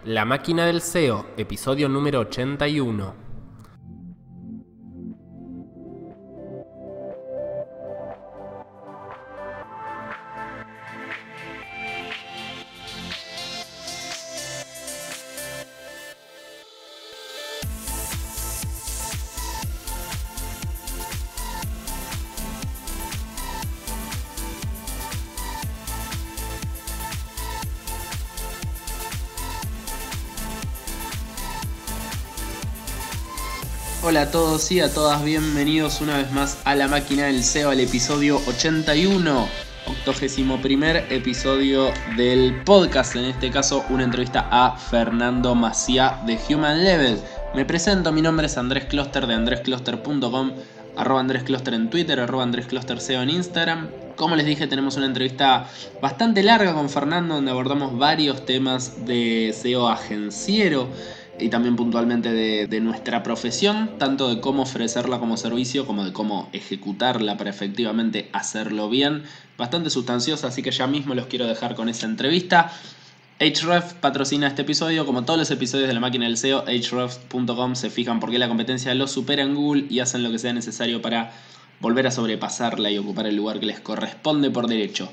La máquina del SEO, episodio número 81. Hola a todos y a todas, bienvenidos una vez más a La Máquina del SEO, al episodio 81, 81º episodio del podcast, en este caso una entrevista a Fernando Maciá de Human Level. Me presento, mi nombre es Andrés Closter de andrescloster.com, @andrescloster en Twitter, @andresclosterseo en Instagram. Como les dije, tenemos una entrevista bastante larga con Fernando donde abordamos varios temas de SEO agenciero y también puntualmente de nuestra profesión, tanto de cómo ofrecerla como servicio como de cómo ejecutarla para efectivamente hacerlo bien. Bastante sustanciosa, así que ya mismo los quiero dejar con esa entrevista. Ahrefs patrocina este episodio, como todos los episodios de La Máquina del SEO. Ahrefs.com se fijan por qué la competencia los supera en Google y hacen lo que sea necesario para volver a sobrepasarla y ocupar el lugar que les corresponde por derecho.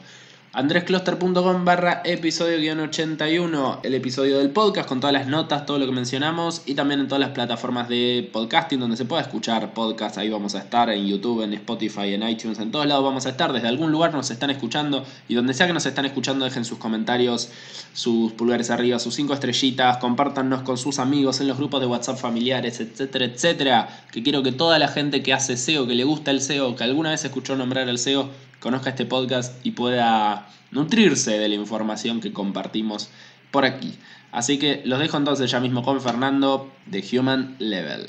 andrescloster.com /episodio-81, el episodio del podcast con todas las notas, todo lo que mencionamos, y también en todas las plataformas de podcasting donde se pueda escuchar podcast. Ahí vamos a estar, en YouTube, en Spotify, en iTunes, en todos lados vamos a estar. Desde algún lugar nos están escuchando, y donde sea que nos están escuchando, dejen sus comentarios, sus pulgares arriba, sus 5 estrellitas, compártanos con sus amigos en los grupos de WhatsApp familiares, etcétera, etcétera. Que quiero que toda la gente que hace SEO, que le gusta el SEO, que alguna vez escuchó nombrar el SEO, conozca este podcast y pueda nutrirse de la información que compartimos por aquí. Así que los dejo entonces ya mismo con Fernando de Human Level.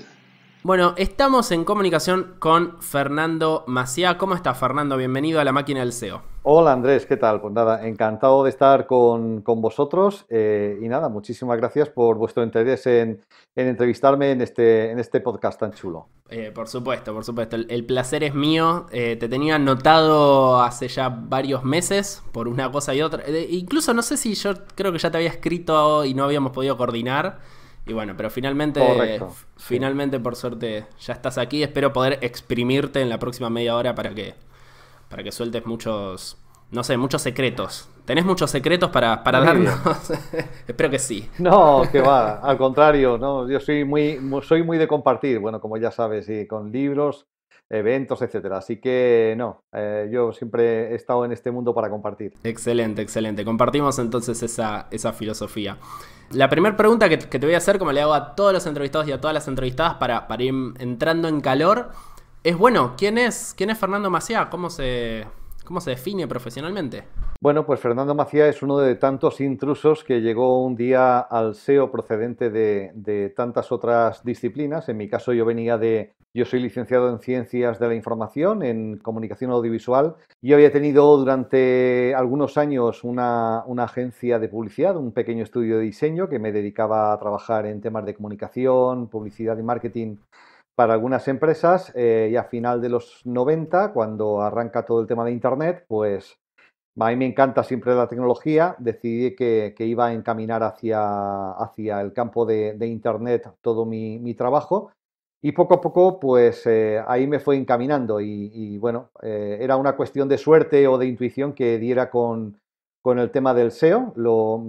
Bueno, estamos en comunicación con Fernando Maciá. ¿Cómo estás, Fernando? Bienvenido a La Máquina del SEO. Hola Andrés, ¿qué tal? Pues nada, encantado de estar con vosotros y nada, muchísimas gracias por vuestro interés en entrevistarme en este podcast tan chulo. Por supuesto. El placer es mío. Te tenía anotado hace ya varios meses por una cosa y otra. Incluso no sé si yo creo que ya te había escrito y no habíamos podido coordinar. Y bueno, pero finalmente, finalmente por suerte ya estás aquí. Espero poder exprimirte en la próxima media hora para que sueltes muchos secretos. ¿Tenés muchos secretos para darnos? Espero que sí. No, que va, al contrario, no, yo soy muy de compartir, bueno, como ya sabes, y con libros, eventos, etcétera. Así que no, yo siempre he estado en este mundo para compartir. Excelente. Compartimos entonces esa filosofía. La primera pregunta que te voy a hacer, como le hago a todos los entrevistados y a todas las entrevistadas para ir entrando en calor, es bueno, ¿quién es Fernando Maciá? ¿Cómo se define profesionalmente? Bueno, pues Fernando Maciá es uno de tantos intrusos que llegó un día al SEO procedente de tantas otras disciplinas. En mi caso yo soy licenciado en Ciencias de la Información, en Comunicación Audiovisual. Yo había tenido durante algunos años una agencia de publicidad, un pequeño estudio de diseño que me dedicaba a trabajar en temas de comunicación, publicidad y marketing para algunas empresas, y a final de los 90, cuando arranca todo el tema de Internet, pues a mí me encanta siempre la tecnología, decidí que iba a encaminar hacia el campo de Internet todo mi trabajo, y poco a poco pues ahí me fue encaminando y bueno, era una cuestión de suerte o de intuición que diera con el tema del SEO.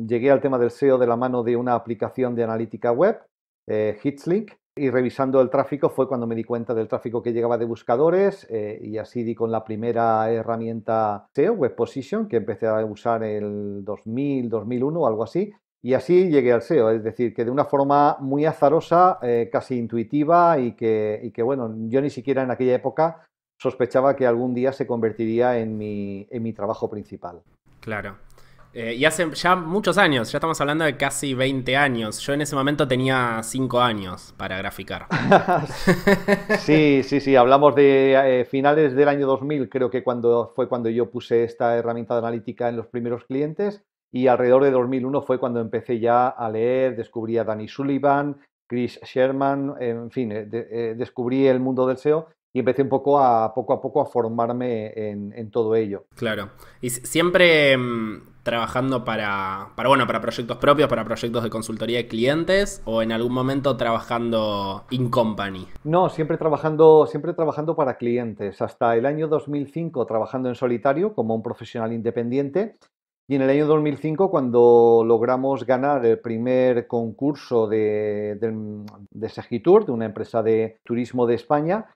Llegué al tema del SEO de la mano de una aplicación de analítica web, HitsLink. Y revisando el tráfico fue cuando me di cuenta del tráfico que llegaba de buscadores, y así di con la primera herramienta SEO, Web Position, que empecé a usar el 2000, 2001 o algo así. Y así llegué al SEO, es decir, que de una forma muy azarosa, casi intuitiva y que bueno, yo ni siquiera en aquella época sospechaba que algún día se convertiría en mi trabajo principal. Claro. Y hace ya muchos años, ya estamos hablando de casi 20 años. Yo en ese momento tenía 5 años para graficar. Sí, hablamos de finales del año 2000, creo que fue cuando yo puse esta herramienta de analítica en los primeros clientes, y alrededor de 2001 fue cuando empecé ya a leer, descubrí a Danny Sullivan, Chris Sherman, en fin, descubrí el mundo del SEO y empecé poco a poco a formarme en todo ello. Claro. Y siempre trabajando para proyectos propios, para proyectos de consultoría de clientes, o en algún momento trabajando in company? No, siempre trabajando para clientes. Hasta el año 2005 trabajando en solitario como un profesional independiente. Y en el año 2005, cuando logramos ganar el primer concurso de Segitur, de una empresa de turismo de España,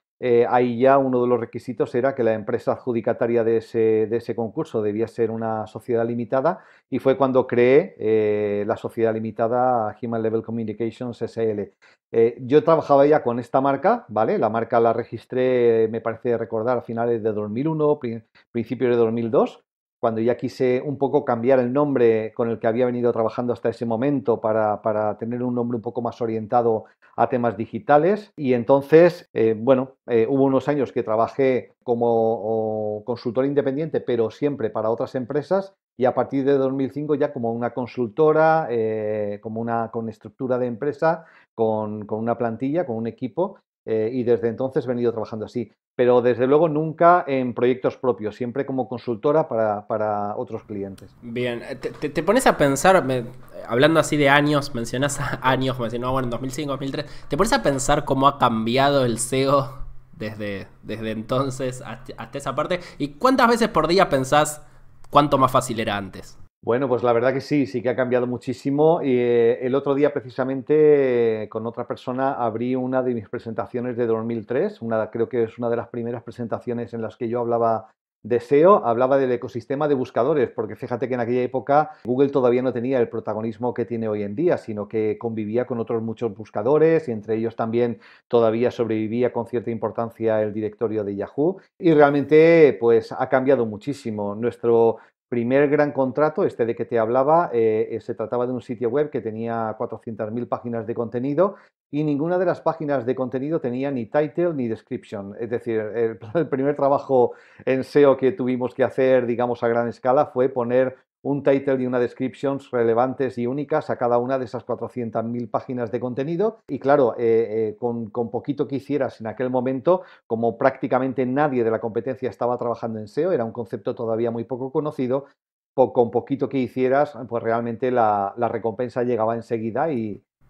ahí ya uno de los requisitos era que la empresa adjudicataria de ese concurso debía ser una sociedad limitada, y fue cuando creé la sociedad limitada Human Level Communications SL. Yo trabajaba ya con esta marca, ¿vale? La marca la registré, me parece recordar, a finales de 2001, principios de 2002. Cuando ya quise un poco cambiar el nombre con el que había venido trabajando hasta ese momento para tener un nombre un poco más orientado a temas digitales. Y entonces, hubo unos años que trabajé como consultor independiente, pero siempre para otras empresas, y a partir de 2005 ya como una consultora, con estructura de empresa, con una plantilla, con un equipo, y desde entonces he venido trabajando así. Pero desde luego nunca en proyectos propios, siempre como consultora para otros clientes. Bien, te pones a pensar, hablando así de años, mencionas años, como decir, no, bueno, en 2005, 2003, ¿te pones a pensar cómo ha cambiado el SEO desde entonces hasta esa parte? ¿Y cuántas veces por día pensás cuánto más fácil era antes? Bueno, pues la verdad que sí que ha cambiado muchísimo. Y el otro día precisamente con otra persona abrí una de mis presentaciones de 2003, creo que es una de las primeras presentaciones en las que yo hablaba de SEO, hablaba del ecosistema de buscadores, porque fíjate que en aquella época Google todavía no tenía el protagonismo que tiene hoy en día, sino que convivía con otros muchos buscadores, y entre ellos también todavía sobrevivía con cierta importancia el directorio de Yahoo, y realmente pues ha cambiado muchísimo. Nuestro primer gran contrato, este de que te hablaba, se trataba de un sitio web que tenía 400.000 páginas de contenido, y ninguna de las páginas de contenido tenía ni title ni description. Es decir, el primer trabajo en SEO que tuvimos que hacer, digamos, a gran escala fue poner un title y una description relevantes y únicas a cada una de esas 400.000 páginas de contenido. Y claro, con poquito que hicieras en aquel momento, como prácticamente nadie de la competencia estaba trabajando en SEO, era un concepto todavía muy poco conocido, con poquito que hicieras, pues realmente la recompensa llegaba enseguida,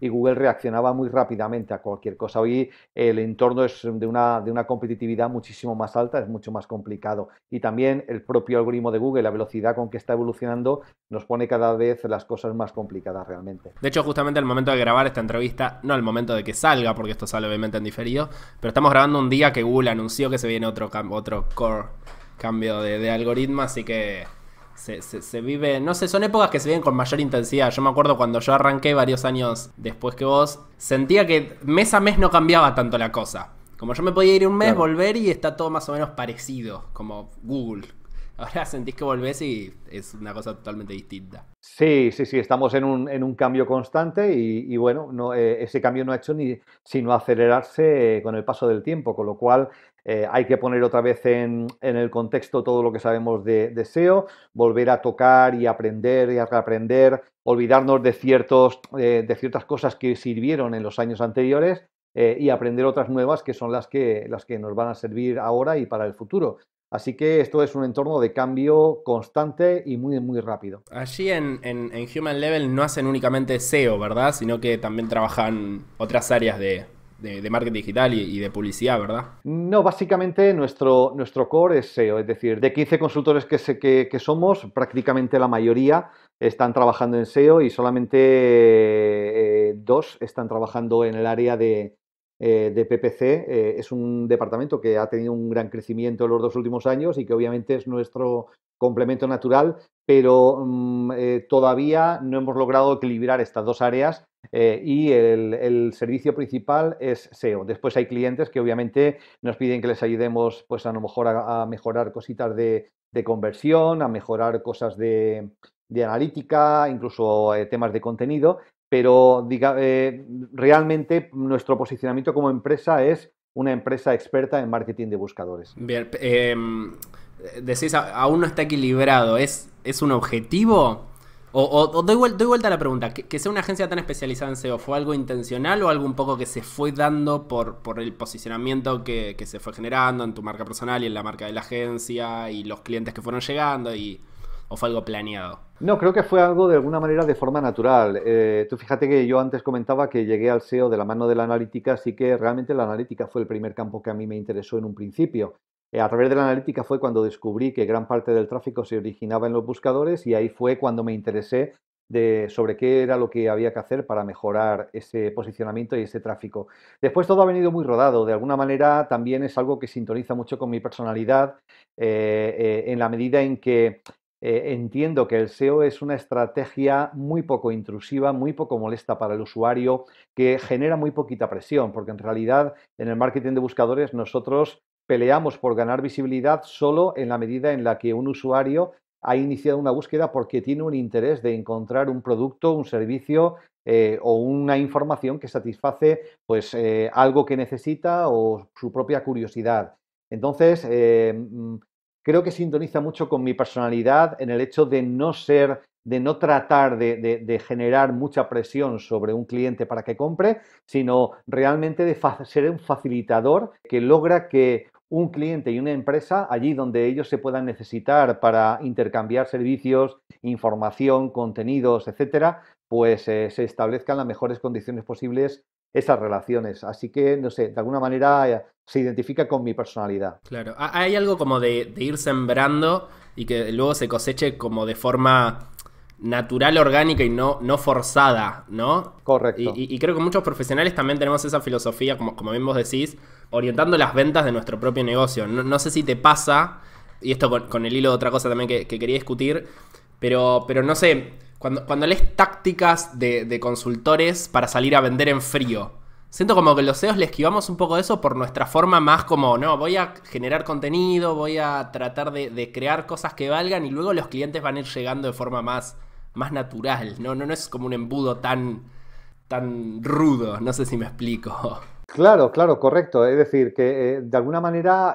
y Google reaccionaba muy rápidamente a cualquier cosa. Hoy el entorno es de una competitividad muchísimo más alta, es mucho más complicado. Y también el propio algoritmo de Google, la velocidad con que está evolucionando, nos pone cada vez las cosas más complicadas realmente. De hecho, justamente al momento de grabar esta entrevista, no al momento de que salga, porque esto sale obviamente en diferido, pero estamos grabando un día que Google anunció que se viene otro core cambio de algoritmo, así que se vive, no sé, son épocas que se viven con mayor intensidad. Yo me acuerdo cuando yo arranqué varios años después que vos, sentía que mes a mes no cambiaba tanto la cosa. Como yo me podía ir un mes, claro, volver y está todo más o menos parecido, como Google. Ahora sentís que volvés y es una cosa totalmente distinta. Sí, estamos en un cambio constante, y bueno, ese cambio no ha hecho sino acelerarse con el paso del tiempo, con lo cual hay que poner otra vez en el contexto todo lo que sabemos de SEO, volver a tocar y aprender y a reaprender, olvidarnos de ciertas cosas que sirvieron en los años anteriores, y aprender otras nuevas que son las que nos van a servir ahora y para el futuro. Así que esto es un entorno de cambio constante y muy, muy rápido. Allí en Human Level no hacen únicamente SEO, ¿verdad? Sino que también trabajan otras áreas de marketing digital y de publicidad, ¿verdad? No, básicamente nuestro core es SEO. Es decir, de 15 consultores que somos, prácticamente la mayoría están trabajando en SEO, y solamente 2 están trabajando en el área de PPC. Es un departamento que ha tenido un gran crecimiento en los 2 últimos años y que obviamente es nuestro complemento natural, pero todavía no hemos logrado equilibrar estas 2 áreas, y el servicio principal es SEO. Después hay clientes que obviamente nos piden que les ayudemos, pues a lo mejor a mejorar cositas de conversión, a mejorar cosas de analítica, incluso temas de contenido. Pero realmente nuestro posicionamiento como empresa es una empresa experta en marketing de buscadores. Bien, decís aún no está equilibrado. ¿Es un objetivo? O doy vuelta a la pregunta. ¿Que sea una agencia tan especializada en SEO fue algo intencional o algo un poco que se fue dando por el posicionamiento que se fue generando en tu marca personal y en la marca de la agencia y los clientes que fueron llegando y ¿O fue algo planeado? No, creo que fue algo de alguna manera de forma natural. Tú fíjate que yo antes comentaba que llegué al SEO de la mano de la analítica, así que realmente la analítica fue el primer campo que a mí me interesó en un principio. A través de la analítica fue cuando descubrí que gran parte del tráfico se originaba en los buscadores y ahí fue cuando me interesé sobre qué era lo que había que hacer para mejorar ese posicionamiento y ese tráfico. Después todo ha venido muy rodado, de alguna manera también es algo que sintoniza mucho con mi personalidad, en la medida en que entiendo que el SEO es una estrategia muy poco intrusiva, muy poco molesta para el usuario, que genera muy poquita presión, porque en realidad en el marketing de buscadores nosotros peleamos por ganar visibilidad solo en la medida en la que un usuario ha iniciado una búsqueda porque tiene un interés de encontrar un producto, un servicio o una información que satisface pues, algo que necesita o su propia curiosidad. Entonces, creo que sintoniza mucho con mi personalidad en el hecho de no ser, de no tratar de generar mucha presión sobre un cliente para que compre, sino realmente de ser un facilitador que logra que un cliente y una empresa, allí donde ellos se puedan necesitar para intercambiar servicios, información, contenidos, etcétera, pues se establezcan las mejores condiciones posibles esas relaciones. Así que, no sé, de alguna manera se identifica con mi personalidad. Claro, hay algo como de ir sembrando y que luego se coseche como de forma natural, orgánica y no forzada, ¿no? Correcto. Y creo que muchos profesionales también tenemos esa filosofía, como bien vos decís, orientando las ventas de nuestro propio negocio. No sé si te pasa, y esto con el hilo de otra cosa también que quería discutir, pero no sé, cuando lees tácticas de consultores para salir a vender en frío, siento como que los SEOs le esquivamos un poco de eso por nuestra forma más como, no, voy a generar contenido, voy a tratar de crear cosas que valgan y luego los clientes van a ir llegando de forma más natural, no es como un embudo tan rudo, no sé si me explico. Claro, claro, correcto. Es decir, que de alguna manera,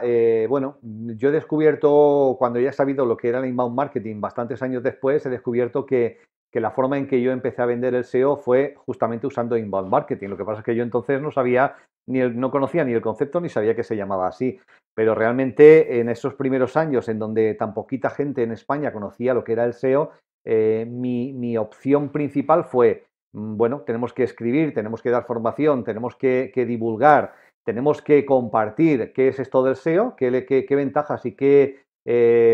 bueno, yo he descubierto, cuando ya he sabido lo que era el inbound marketing, bastantes años después, he descubierto que la forma en que yo empecé a vender el SEO fue justamente usando inbound marketing. Lo que pasa es que yo entonces no sabía, no conocía ni el concepto ni sabía que se llamaba así. Pero realmente en esos primeros años en donde tan poquita gente en España conocía lo que era el SEO, mi opción principal fue bueno, tenemos que escribir, tenemos que dar formación, tenemos que divulgar, tenemos que compartir qué es esto del SEO, qué ventajas y qué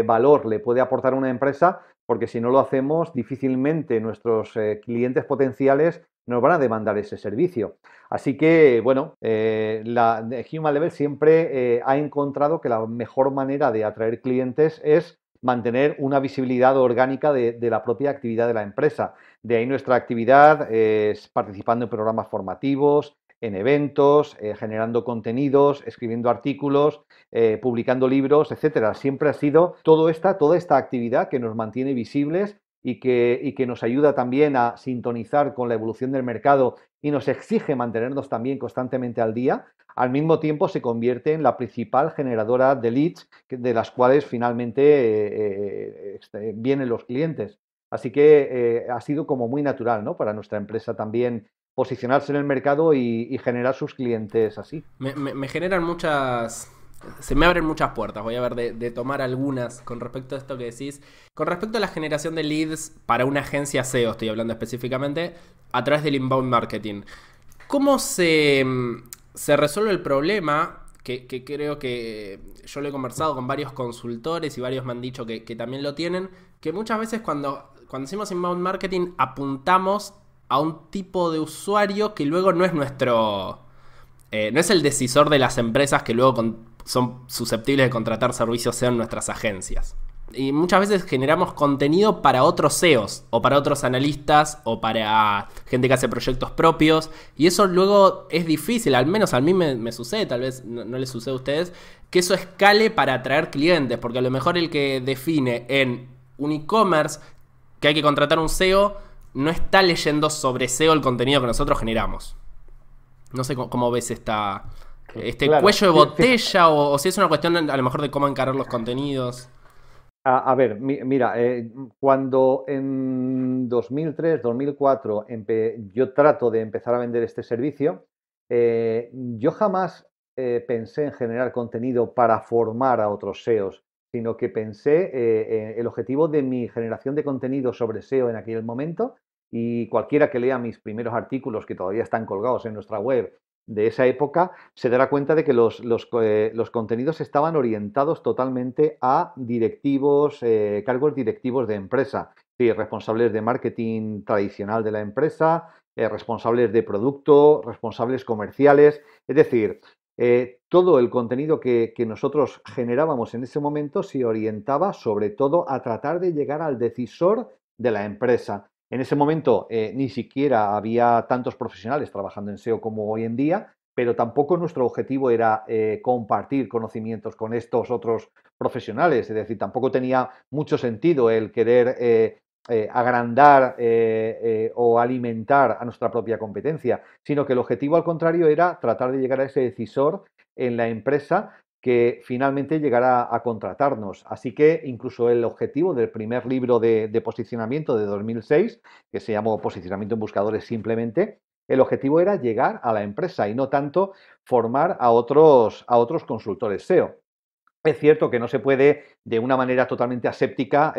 valor le puede aportar a una empresa, porque si no lo hacemos, difícilmente nuestros clientes potenciales nos van a demandar ese servicio. Así que, bueno, la Human Level siempre ha encontrado que la mejor manera de atraer clientes es mantener una visibilidad orgánica de la propia actividad de la empresa. De ahí nuestra actividad es participando en programas formativos, en eventos, generando contenidos, escribiendo artículos, publicando libros, etcétera. Siempre ha sido toda esta actividad que nos mantiene visibles y que nos ayuda también a sintonizar con la evolución del mercado y nos exige mantenernos también constantemente al día. Al mismo tiempo se convierte en la principal generadora de leads de las cuales finalmente vienen los clientes. Así que ha sido como muy natural, ¿no? Para nuestra empresa también posicionarse en el mercado y generar sus clientes así. Me generan muchas... Se me abren muchas puertas, voy a ver de tomar algunas con respecto a esto que decís. Con respecto a la generación de leads para una agencia SEO, estoy hablando específicamente, a través del inbound marketing. ¿Cómo se resuelve el problema? Que creo que yo lo he conversado con varios consultores y varios me han dicho que también lo tienen, que muchas veces cuando hacemos inbound marketing apuntamos a un tipo de usuario que luego no es nuestro... no es el decisor de las empresas que luego son susceptibles de contratar servicios SEO en nuestras agencias. Y muchas veces generamos contenido para otros SEOs o para otros analistas o para gente que hace proyectos propios. Y eso luego es difícil, al menos a mí me sucede, tal vez no les sucede a ustedes, que eso escale para atraer clientes. Porque a lo mejor el que define en un e-commerce que hay que contratar un SEO no está leyendo sobre SEO el contenido que nosotros generamos. No sé cómo ves Claro, cuello de botella o si es una cuestión a lo mejor de cómo encarar los contenidos. A ver, mira, cuando en 2003, 2004 yo trato de empezar a vender este servicio, yo jamás pensé en generar contenido para formar a otros SEOs, sino que pensé el objetivo de mi generación de contenido sobre SEO en aquel momento, y cualquiera que lea mis primeros artículos, que todavía están colgados en nuestra web de esa época, se dará cuenta de que los contenidos estaban orientados totalmente a directivos, cargos directivos de empresa, sí, responsables de marketing tradicional de la empresa, responsables de producto, responsables comerciales, es decir, todo el contenido que nosotros generábamos en ese momento se orientaba sobre todo a tratar de llegar al decisor de la empresa. En ese momento ni siquiera había tantos profesionales trabajando en SEO como hoy en día, pero tampoco nuestro objetivo era compartir conocimientos con estos otros profesionales, es decir, tampoco tenía mucho sentido el querer agrandar o alimentar a nuestra propia competencia, sino que el objetivo al contrario era tratar de llegar a ese decisor en la empresa que finalmente llegará a contratarnos. Así que incluso el objetivo del primer libro de posicionamiento de 2006, que se llamó Posicionamiento en Buscadores simplemente, el objetivo era llegar a la empresa y no tanto formar a otros consultores SEO. Es cierto que no se puede de una manera totalmente aséptica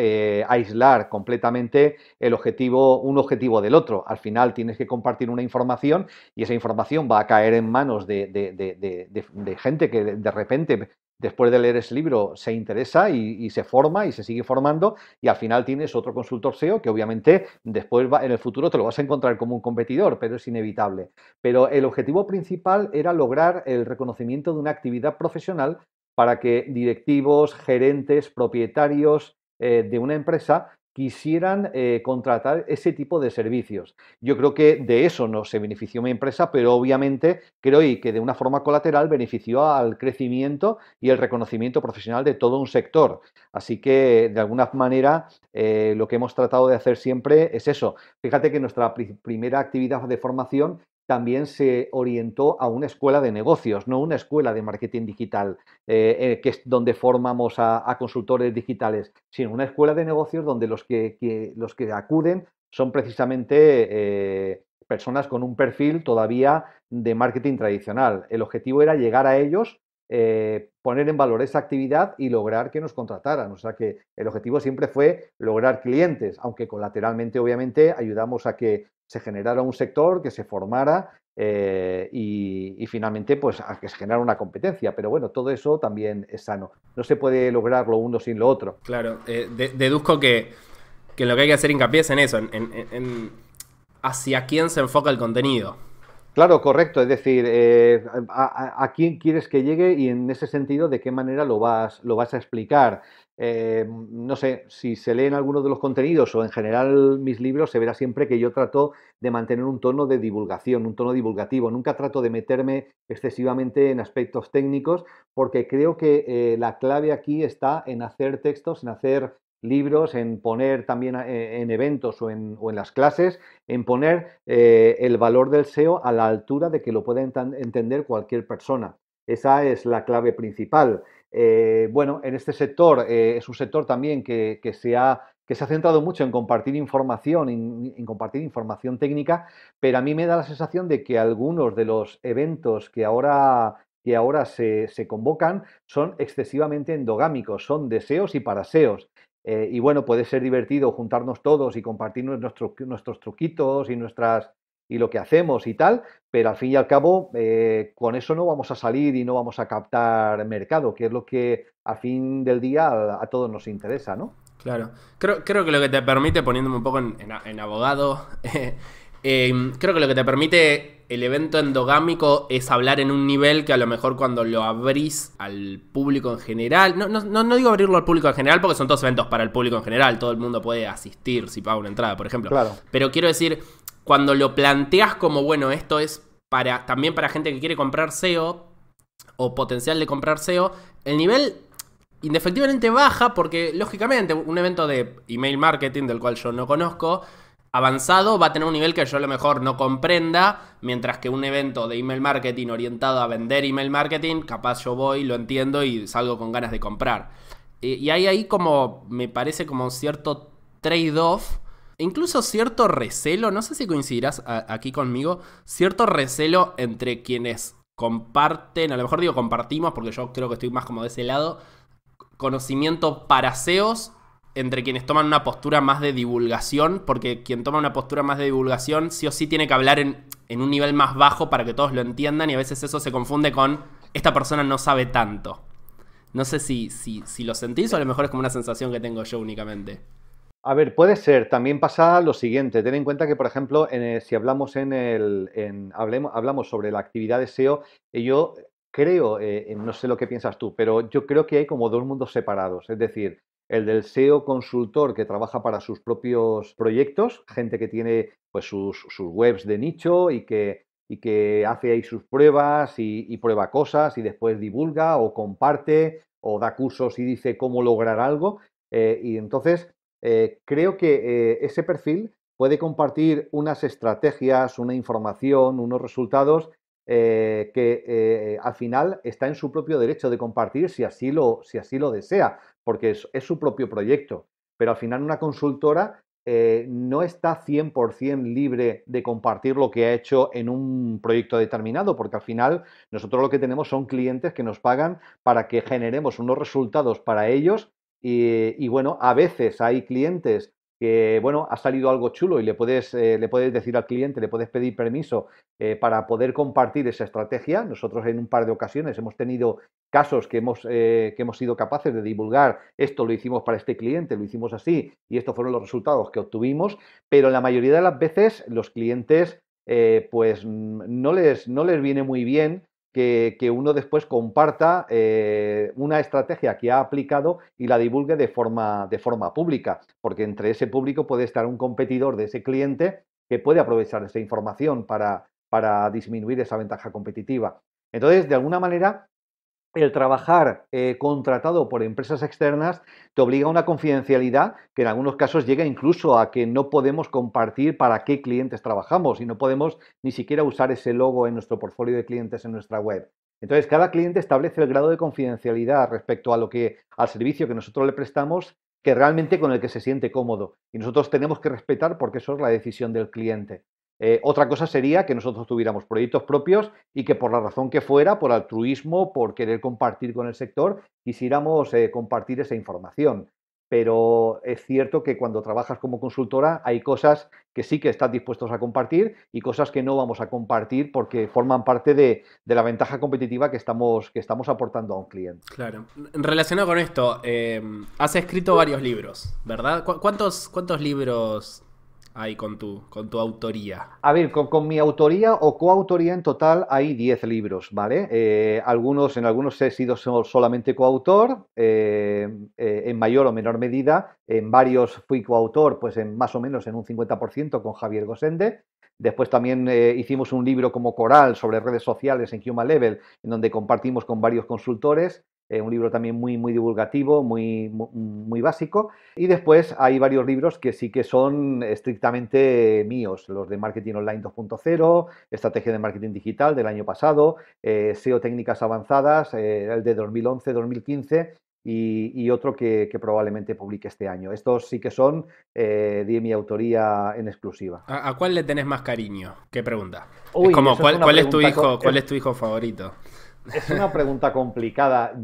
aislar completamente un objetivo del otro. Al final tienes que compartir una información y esa información va a caer en manos de gente que de repente, después de leer ese libro, se interesa y se forma y se sigue formando, y al final tienes otro consultor SEO que obviamente después en el futuro te lo vas a encontrar como un competidor, pero es inevitable. Pero el objetivo principal era lograr el reconocimiento de una actividad profesional para que directivos, gerentes, propietarios de una empresa quisieran contratar ese tipo de servicios. Yo creo que de eso no se benefició mi empresa, pero obviamente creo que de una forma colateral benefició al crecimiento y el reconocimiento profesional de todo un sector. Así que, de alguna manera, lo que hemos tratado de hacer siempre es eso. Fíjate que nuestra primera actividad de formación también se orientó a una escuela de negocios, no una escuela de marketing digital, que es donde formamos a consultores digitales, sino una escuela de negocios donde los que acuden son precisamente personas con un perfil todavía de marketing tradicional. El objetivo era llegar a ellos, poner en valor esa actividad y lograr que nos contrataran. O sea que el objetivo siempre fue lograr clientes, aunque colateralmente obviamente ayudamos a que se generara un sector, que se formara y finalmente pues a que se generara una competencia. Pero bueno, todo eso también es sano. No se puede lograr lo uno sin lo otro. Claro, deduzco que lo que hay que hacer hincapié es en eso, en hacia quién se enfoca el contenido. Claro, correcto. Es decir, a quién quieres que llegue y en ese sentido, de qué manera lo vas a explicar. No sé, si se leen algunos de los contenidos o en general mis libros, se verá siempre que yo trato de mantener un tono de divulgación, un tono divulgativo. Nunca trato de meterme excesivamente en aspectos técnicos, porque creo que la clave aquí está en hacer textos, en hacer libros, en poner también en eventos o en las clases, en poner el valor del SEO a la altura de que lo pueda entender cualquier persona. Esa es la clave principal. Bueno, en este sector es un sector también que se ha centrado mucho en compartir información, en compartir información técnica, pero a mí me da la sensación de que algunos de los eventos que ahora se convocan son excesivamente endogámicos, son de SEOs y para SEOs. Y bueno, puede ser divertido juntarnos todos y compartir nuestros truquitos y lo que hacemos y tal, pero al fin y al cabo con eso no vamos a salir y no vamos a captar mercado, que es lo que al fin del día a todos nos interesa, ¿no? Claro. Creo que lo que te permite, poniéndome un poco en abogado, creo que lo que te permite el evento endogámico es hablar en un nivel que a lo mejor cuando lo abrís al público en general, no digo abrirlo al público en general porque son todos eventos para el público en general, todo el mundo puede asistir si paga una entrada, por ejemplo. Claro. Pero quiero decir, cuando lo planteas como, bueno, esto es también para gente que quiere comprar SEO o potencial de comprar SEO, el nivel indefectiblemente baja porque, lógicamente, un evento de email marketing del cual yo no conozco, avanzado, va a tener un nivel que yo a lo mejor no comprenda, mientras que un evento de email marketing orientado a vender email marketing, capaz yo voy, lo entiendo y salgo con ganas de comprar. Y hay ahí como, me parece como cierto trade-off, incluso cierto recelo, no sé si coincidirás aquí conmigo, cierto recelo entre quienes comparten, a lo mejor digo compartimos porque yo creo que estoy más como de ese lado, conocimiento para SEOs entre quienes toman una postura más de divulgación, porque quien toma una postura más de divulgación sí o sí tiene que hablar en un nivel más bajo para que todos lo entiendan, y a veces eso se confunde con esta persona no sabe tanto. No sé si lo sentís o a lo mejor es como una sensación que tengo yo únicamente. A ver, puede ser. También pasa lo siguiente. Ten en cuenta que, por ejemplo, si hablamos hablamos sobre la actividad de SEO, yo creo, no sé lo que piensas tú, pero yo creo que hay como dos mundos separados. Es decir, el del SEO consultor que trabaja para sus propios proyectos, gente que tiene pues sus webs de nicho y que hace ahí sus pruebas y prueba cosas y después divulga o comparte o da cursos y dice cómo lograr algo. Y entonces creo que ese perfil puede compartir unas estrategias, una información, unos resultados que al final está en su propio derecho de compartir si así lo desea, porque es su propio proyecto. Pero al final una consultora no está 100% libre de compartir lo que ha hecho en un proyecto determinado, porque al final nosotros lo que tenemos son clientes que nos pagan para que generemos unos resultados para ellos y bueno, a veces hay clientes que, bueno, ha salido algo chulo y le puedes decir al cliente, le puedes pedir permiso para poder compartir esa estrategia. Nosotros en un par de ocasiones hemos tenido casos que hemos sido capaces de divulgar, esto lo hicimos para este cliente, lo hicimos así y estos fueron los resultados que obtuvimos, pero la mayoría de las veces los clientes pues no les viene muy bien que uno después comparta una estrategia que ha aplicado y la divulgue de forma pública, porque entre ese público puede estar un competidor de ese cliente que puede aprovechar esa información para disminuir esa ventaja competitiva. Entonces, de alguna manera, el trabajar contratado por empresas externas te obliga a una confidencialidad que en algunos casos llega incluso a que no podemos compartir para qué clientes trabajamos y no podemos ni siquiera usar ese logo en nuestro portfolio de clientes en nuestra web. Entonces, cada cliente establece el grado de confidencialidad respecto al servicio que nosotros le prestamos, que realmente con el que se siente cómodo. Y nosotros tenemos que respetar porque eso es la decisión del cliente. Otra cosa sería que nosotros tuviéramos proyectos propios y que por la razón que fuera, por altruismo, por querer compartir con el sector, quisiéramos compartir esa información. Pero es cierto que cuando trabajas como consultora hay cosas que sí que estás dispuestos a compartir y cosas que no vamos a compartir porque forman parte de la ventaja competitiva que estamos aportando a un cliente. Claro. Relacionado con esto, has escrito varios libros, ¿verdad? ¿Cuántos libros hay con tu autoría? A ver, con mi autoría o coautoría en total hay 10 libros, ¿vale? En algunos he sido solamente coautor, en mayor o menor medida. En varios fui coautor, pues más o menos en un 50% con Javier Gosende. Después también hicimos un libro como coral sobre redes sociales en Human Level, en donde compartimos con varios consultores. Un libro también muy, muy divulgativo, muy básico. Y después hay varios libros que sí que son estrictamente míos, los de Marketing Online 2.0, Estrategia de Marketing Digital del año pasado, SEO Técnicas Avanzadas, el de 2011-2015 y otro que probablemente publique este año. Estos sí que son de mi autoría en exclusiva. ¿A cuál le tenés más cariño? ¿Qué pregunta? Uy, es como, ¿cuál es tu hijo favorito? Es una pregunta complicada.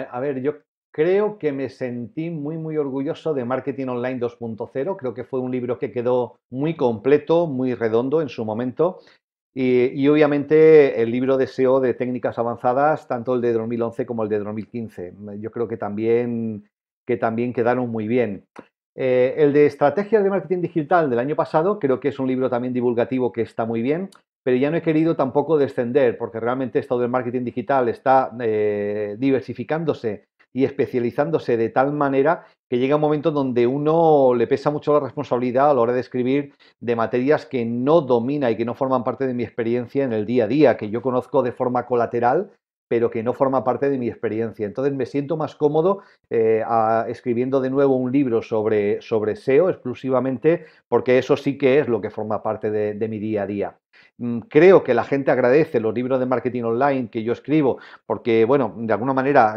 A ver, yo creo que me sentí muy, muy orgulloso de Marketing Online 2.0. Creo que fue un libro que quedó muy completo, muy redondo en su momento. Y obviamente el libro de SEO de técnicas avanzadas, tanto el de 2011 como el de 2015. Yo creo que también quedaron muy bien. El de Estrategias de Marketing Digital del año pasado, creo que es un libro también divulgativo que está muy bien, pero ya no he querido tampoco descender, porque realmente esto del marketing digital está diversificándose y especializándose de tal manera que llega un momento donde uno le pesa mucho la responsabilidad a la hora de escribir de materias que no domina y que no forman parte de mi experiencia en el día a día, que yo conozco de forma colateral, pero que no forma parte de mi experiencia. Entonces me siento más cómodo escribiendo de nuevo un libro sobre SEO exclusivamente, porque eso sí que es lo que forma parte de mi día a día. Creo que la gente agradece los libros de marketing online que yo escribo porque, bueno, de alguna manera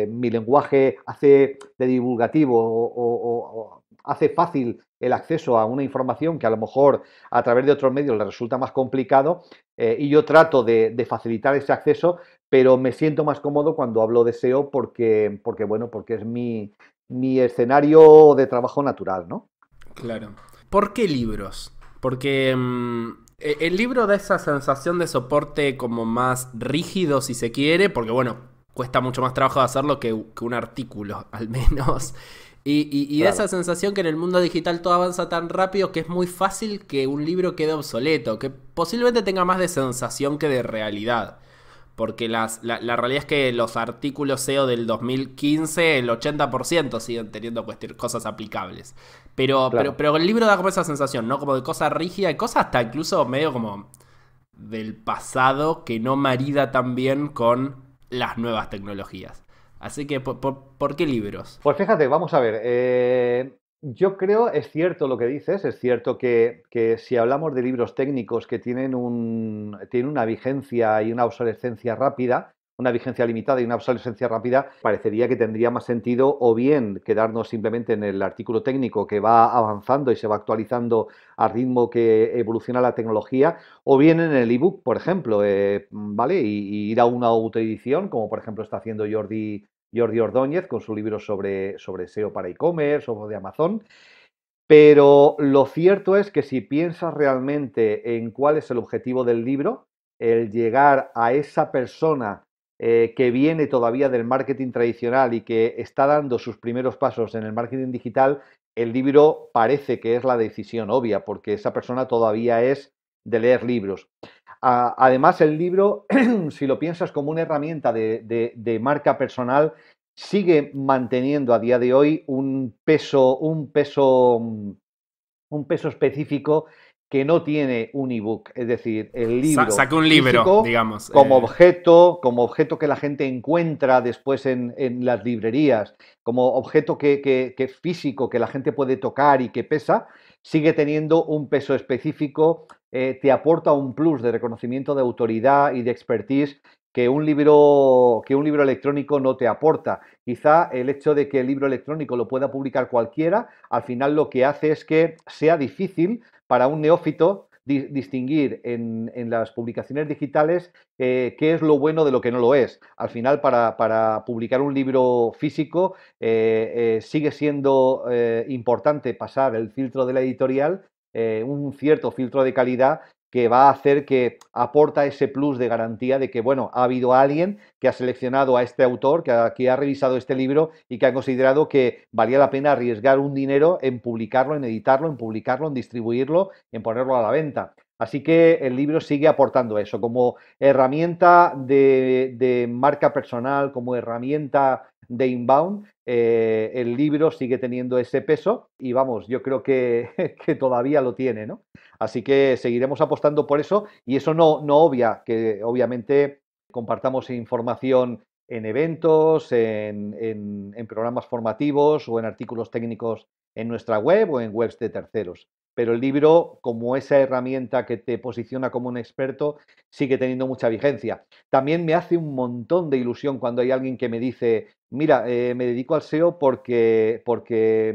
mi lenguaje hace de divulgativo o hace fácil el acceso a una información que a lo mejor a través de otros medios le resulta más complicado, y yo trato de facilitar ese acceso, pero me siento más cómodo cuando hablo de SEO porque es mi escenario de trabajo natural, ¿no? Claro. ¿Por qué libros? Porque el libro da esa sensación de soporte como más rígido, si se quiere, porque bueno, cuesta mucho más trabajo hacerlo que un artículo, al menos. Y da Claro. esa sensación que en el mundo digital todo avanza tan rápido que es muy fácil que un libro quede obsoleto, que posiblemente tenga más de sensación que de realidad. Porque la realidad es que los artículos SEO del 2015, el 80% siguen teniendo cosas aplicables. Claro. Pero el libro da como esa sensación, ¿no? Como de cosa rígida y cosas hasta incluso medio como del pasado que no marida tan bien con las nuevas tecnologías. Así que, ¿por qué libros? Pues fíjate, vamos a ver. Yo creo, es cierto lo que dices, es cierto que si hablamos de libros técnicos que tienen una vigencia y una obsolescencia rápida, una vigencia limitada y una obsolescencia rápida, parecería que tendría más sentido o bien quedarnos simplemente en el artículo técnico que va avanzando y se va actualizando al ritmo que evoluciona la tecnología, o bien en el ebook, por ejemplo, ¿vale? Y ir a una autoedición, como por ejemplo está haciendo Jordi Ordóñez con su libro sobre SEO para e-commerce o de Amazon. Pero lo cierto es que si piensas realmente en cuál es el objetivo del libro, el llegar a esa persona que viene todavía del marketing tradicional y que está dando sus primeros pasos en el marketing digital, el libro parece que es la decisión obvia, porque esa persona todavía es de leer libros. Además, el libro, si lo piensas como una herramienta de marca personal, sigue manteniendo a día de hoy un peso específico que no tiene un ebook. Es decir, el libro Saqué un libro, físico digamos. como objeto que la gente encuentra después en las librerías, como objeto que físico que la gente puede tocar y que pesa, sigue teniendo un peso específico, te aporta un plus de reconocimiento de autoridad y de expertise que un libro electrónico no te aporta. Quizá el hecho de que el libro electrónico lo pueda publicar cualquiera, al final lo que hace es que sea difícil para un neófito distinguir en las publicaciones digitales qué es lo bueno de lo que no lo es. Al final, para publicar un libro físico sigue siendo importante pasar el filtro de la editorial, un cierto filtro de calidad que va a hacer que aporta ese plus de garantía de que, bueno, ha habido alguien que ha seleccionado a este autor, que ha revisado este libro y que ha considerado que valía la pena arriesgar un dinero en publicarlo, en editarlo, en publicarlo, en distribuirlo, en ponerlo a la venta. Así que el libro sigue aportando eso como herramienta de marca personal, como herramienta de inbound. El libro sigue teniendo ese peso y vamos, yo creo que todavía lo tiene, ¿no? Así que seguiremos apostando por eso y eso no obvia que obviamente compartamos información en eventos, en programas formativos o en artículos técnicos en nuestra web o en webs de terceros. Pero el libro, como esa herramienta que te posiciona como un experto, sigue teniendo mucha vigencia. También me hace un montón de ilusión cuando hay alguien que me dice, mira, me dedico al SEO porque,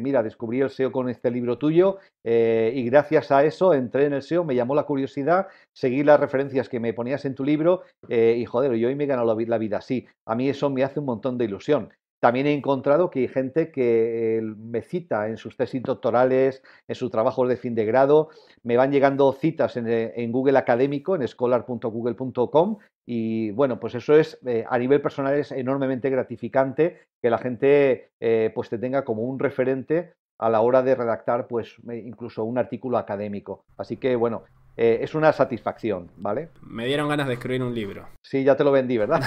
mira, descubrí el SEO con este libro tuyo y gracias a eso entré en el SEO, me llamó la curiosidad, seguí las referencias que me ponías en tu libro y joder, yo hoy me he ganado la vida así. A mí eso me hace un montón de ilusión. También he encontrado que hay gente que me cita en sus tesis doctorales, en sus trabajos de fin de grado. Me van llegando citas en Google académico, en scholar.google.com. Y bueno, pues eso es, a nivel personal, es enormemente gratificante que la gente pues te tenga como un referente a la hora de redactar pues incluso un artículo académico. Así que bueno, es una satisfacción, ¿vale? Me dieron ganas de escribir un libro. Sí, ya te lo vendí, ¿verdad?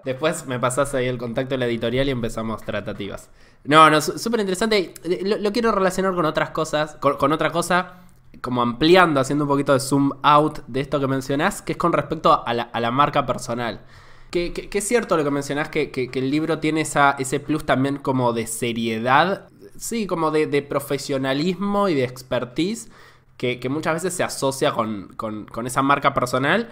Después me pasás ahí el contacto de la editorial y empezamos tratativas. No, súper interesante. Lo quiero relacionar con otras cosas, con otra cosa, como ampliando, haciendo un poquito de zoom out de esto que mencionás, que es con respecto a la marca personal. Que es cierto lo que mencionás, que el libro tiene ese plus también como de seriedad, sí, como de profesionalismo y de expertise, que muchas veces se asocia con esa marca personal.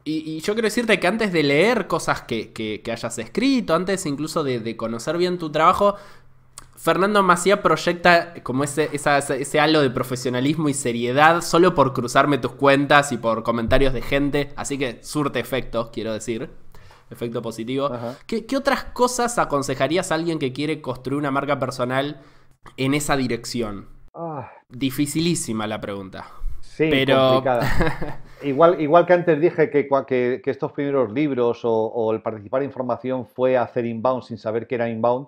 Y yo quiero decirte que antes de leer cosas que hayas escrito, antes incluso de conocer bien tu trabajo, Fernando Maciá proyecta como ese halo de profesionalismo y seriedad solo por cruzarme tus cuentas y por comentarios de gente. Así que surte efectos, quiero decir. Efecto positivo. ¿Qué otras cosas aconsejarías a alguien que quiere construir una marca personal en esa dirección? Dificilísima la pregunta. Sí, pero complicada. Igual que antes dije que estos primeros libros o el participar en información fue hacer inbound sin saber que era inbound,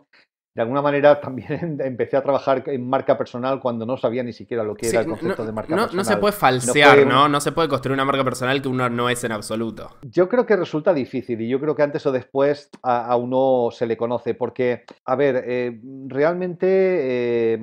de alguna manera también empecé a trabajar en marca personal cuando no sabía ni siquiera lo que era el concepto de marca personal. No se puede falsear, ¿no? No se puede construir una marca personal que uno no es en absoluto. Yo creo que resulta difícil y yo creo que antes o después a uno se le conoce porque, a ver, realmente...